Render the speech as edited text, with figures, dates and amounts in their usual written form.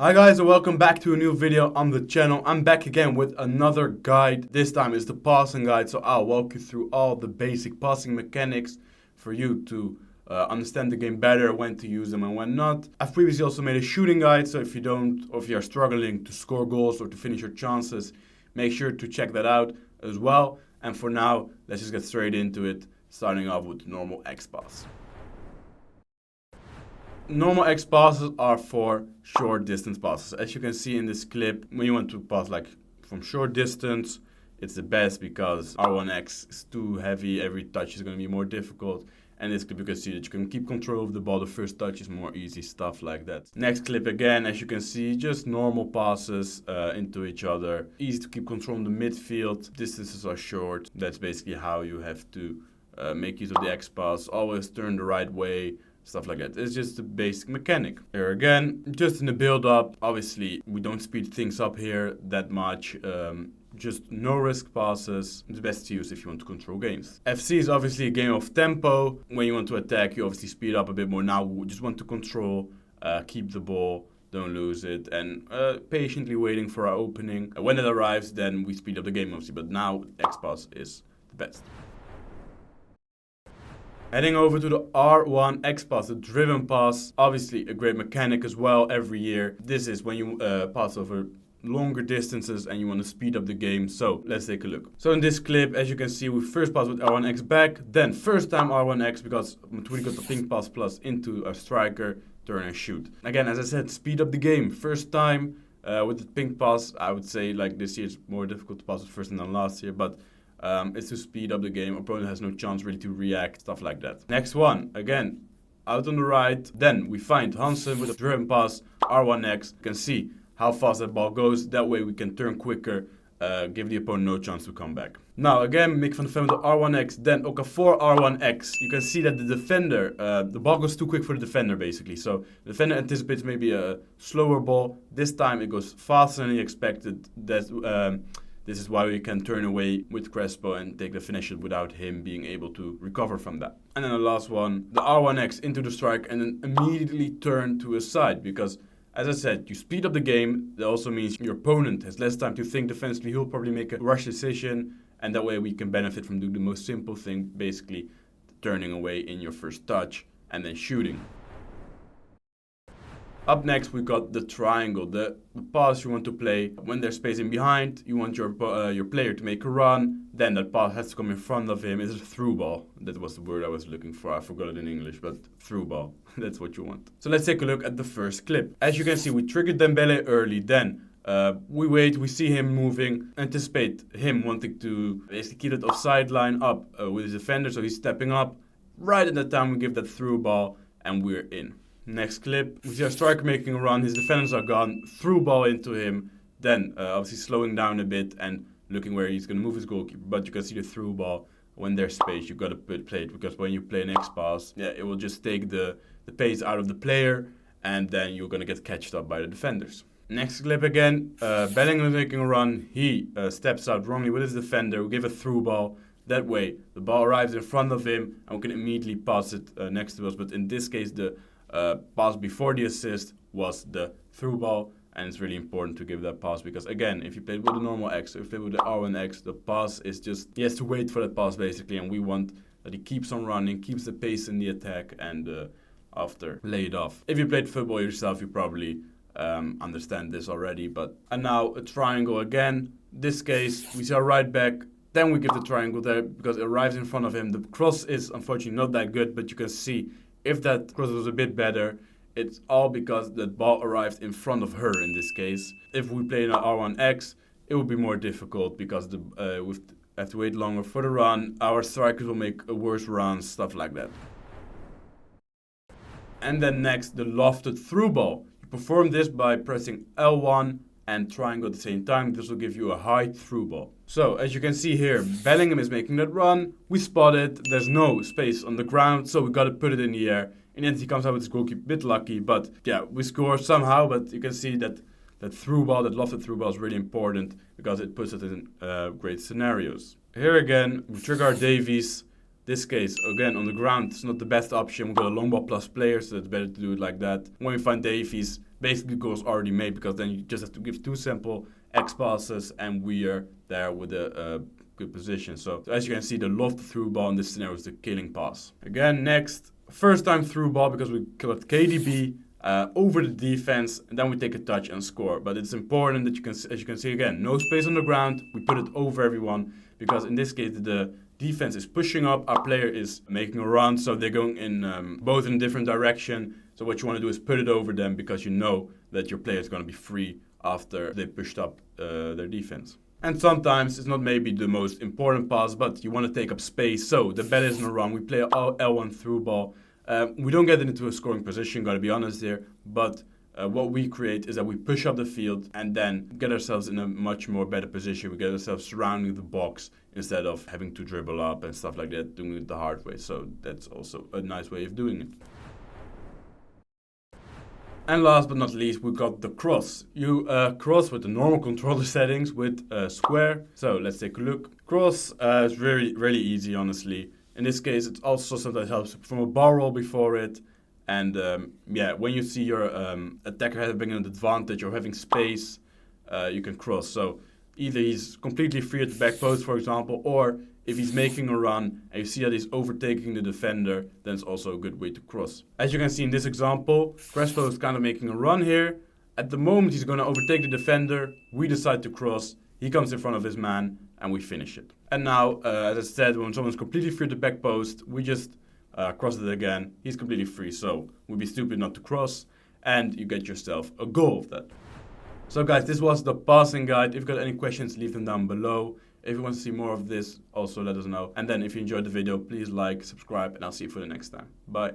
Hi guys and welcome back to a new video on the channel. I'm back again with another guide. This time is the passing guide, so I'll walk you through all the basic passing mechanics for you to understand the game better, when to use them and when not. I've previously also made a shooting guide, so if you are struggling to score goals or to finish your chances, make sure to check that out as well. And for now, let's just get straight into it, starting off with normal X pass. Normal X passes are for short distance passes. As you can see in this clip, when you want to pass like from short distance, it's the best because R1X is too heavy. Every touch is going to be more difficult. And this clip you can see that you can keep control of the ball. The first touch is more easy, stuff like that. Next clip again, as you can see, just normal passes into each other. Easy to keep control in the midfield. Distances are short. That's basically how you have to make use of the X pass. Always turn the right way. Stuff like that. It's just a basic mechanic. Here again, just in the build-up, obviously we don't speed things up here that much. Just no risk passes. It's best to use if you want to control games. FC is obviously a game of tempo. When you want to attack, you obviously speed up a bit more. Now we just want to control, keep the ball, don't lose it, and patiently waiting for our opening. When it arrives, then we speed up the game obviously, but now X-Pass is the best. Heading over to the R1 X pass, the driven pass, obviously a great mechanic as well every year. This is when you pass over longer distances and you want to speed up the game. So let's take a look. So in this clip, as you can see, we first pass with R1X back, then first time R1X because we got the pink pass plus into a striker, turn and shoot. Again, as I said, speed up the game. First time with the pink pass, I would say like this year it's more difficult to pass with first than last year, but it's to speed up the game. Opponent has no chance really to react, stuff like that. Next one, again, out on the right. Then we find Hansen with a driven pass, R1X. You can see how fast that ball goes. That way we can turn quicker, give the opponent no chance to come back. Now again, Mick van de Ven with the R1X, then Okafor R1X. You can see that the defender, the ball goes too quick for the defender basically. So the defender anticipates maybe a slower ball. This time it goes faster than he expected. This is why we can turn away with Crespo and take the finish without him being able to recover from that. And then the last one, the R1X into the strike and then immediately turn to a side. Because, as I said, you speed up the game. That also means your opponent has less time to think defensively. He'll probably make a rush decision. And that way we can benefit from doing the most simple thing, basically turning away in your first touch and then shooting. Up next, we got the triangle, the pass you want to play. When there's space in behind, you want your player to make a run. Then that pass has to come in front of him. It's a through ball. That was the word I was looking for. I forgot it in English, but through ball. That's what you want. So let's take a look at the first clip. As you can see, we triggered Dembele early. Then we wait, we see him moving, anticipate him wanting to basically keep that offside line up with his defender. So he's stepping up. Right at that time, we give that through ball and we're in. Next clip, we see our striker making a run, his defenders are gone, through ball into him, then obviously slowing down a bit and looking where he's going to move his goalkeeper, but you can see the through ball. When there's space, you got to play it, because when you play an X pass, yeah, it will just take the pace out of the player, and then you're going to get catched up by the defenders. Next clip again, Bellingham is making a run, he steps out wrongly with his defender, we give a through ball. That way, the ball arrives in front of him, and we can immediately pass it next to us, but in this case, the pass before the assist was the through ball, and it's really important to give that pass because again, if you play with the normal X, or if you play with the R1X, the pass is just, he has to wait for that pass basically, and we want that he keeps on running, keeps the pace in the attack, and after lay it off. If you played football yourself, you probably understand this already, and now a triangle again. This case, we see our right back, then we give the triangle there because it arrives in front of him. The cross is unfortunately not that good, but you can see if that cross was a bit better, it's all because that ball arrived in front of her in this case. If we play in an R1X, it would be more difficult because we have to wait longer for the run. Our strikers will make a worse run, stuff like that. And then next, the lofted through ball. You perform this by pressing L1 and triangle at the same time. This will give you a high through ball. So as you can see here, Bellingham is making that run. We spot it. There's no space on the ground, so we got to put it in the air. In the end, he comes out with his goalkeeper, a bit lucky, but yeah, we score somehow. But you can see that that through ball, that lofted through ball is really important because it puts it in great scenarios. Here again, we trigger our Davies. This case, again, on the ground, it's not the best option. We've got a long ball plus player, so it's better to do it like that. When we find Davies, basically goals already made, because then you just have to give 2 simple X passes, and we are there with a good position. So as you can see, the loft through ball in this scenario is the killing pass. Again, next, first time through ball, because we got KDB over the defense, and then we take a touch and score. But it's important that you can, as you can see again, no space on the ground. We put it over everyone, because in this case the defense is pushing up, our player is making a run, so they're going in both in a different direction. So what you want to do is put it over them, because you know that your player is going to be free after they pushed up their defense. And sometimes it's not maybe the most important pass, but you want to take up space, so the bet isn't a run. We play L1 through ball. We don't get into a scoring position, gotta be honest here, but what we create is that we push up the field and then get ourselves in a much more better position. We get ourselves surrounding the box instead of having to dribble up and stuff like that, doing it the hard way. So that's also a nice way of doing it. And last but not least, we got the cross. You cross with the normal controller settings with square. So let's take a look. Cross is really easy, honestly. In this case, it's also something that helps from a bar roll before it. And yeah, when you see your attacker having an advantage or having space, you can cross. So either he's completely free at the back post, for example, or if he's making a run and you see that he's overtaking the defender, then it's also a good way to cross. As you can see in this example, Crespo is kind of making a run here. At the moment, he's going to overtake the defender. We decide to cross. He comes in front of his man, and we finish it. And now, as I said, when someone's completely free at the back post, we just cross it again. He's completely free, so we'd be stupid not to cross, and you get yourself a goal of that. So guys, this was the passing guide. If you've got any questions, leave them down below. If you want to see more of this, also let us know. And then if you enjoyed the video, please like, subscribe, and I'll see you for the next time. Bye.